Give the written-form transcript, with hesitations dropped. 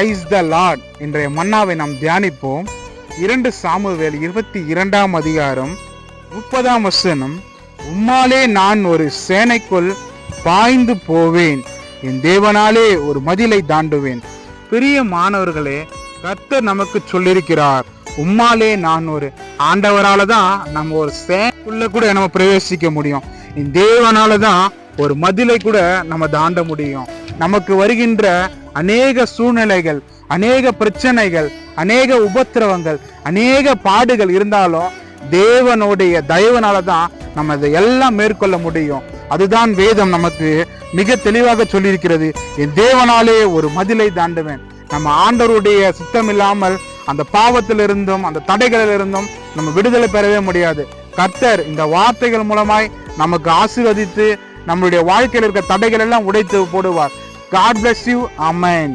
Praise the Lord. இன்றைய மன்னாவை நாம் தியானிப்போம். 2 சாமுவேல் 22ஆம் அதிகாரம் 30ஆம் வசனம். உம்மாலே நான் ஒரு சேனைக்குள் பாய்ந்து போவேன், என் தேவனாலே ஒரு மதிலை தாண்டுவேன். பெரிய மாணவர்களே, கர்த்தர் நமக்கு சொல்லியிருக்கிறார், உம்மாலே நான் ஒரு ஆண்டவரால தான் நம்ம ஒரு சேனைக்குள்ள கூட நம்ம பிரவேசிக்க முடியும். என் தேவனால தான் ஒரு மதிலை கூட நம்ம தாண்ட முடியும். நமக்கு வருகின்ற அநேக சூழ்நிலைகள், அநேக பிரச்சனைகள், அநேக உபத்திரவங்கள், அநேக பாடுகள் இருந்தாலும் தேவனுடைய தயவுனால தான் நம்ம இதை எல்லாம் மேற்கொள்ள முடியும். அதுதான் வேதம் நமக்கு மிக தெளிவாக சொல்லியிருக்கிறது. என் தேவனாலே ஒரு மதிலை தாண்டுவேன். நம்ம ஆண்டவருடைய சித்தம் இல்லாமல் அந்த பாவத்திலிருந்தும் அந்த தடைகளிலிருந்தும் நம்ம விடுதலை பெறவே முடியாது. கர்த்தர் இந்த வார்த்தைகள் மூலமாய் நமக்கு ஆசீர்வதித்து நம்மளுடைய வாழ்க்கையில் இருக்க தடைகள் எல்லாம் உடைத்து போடுவார். God bless you. Amen.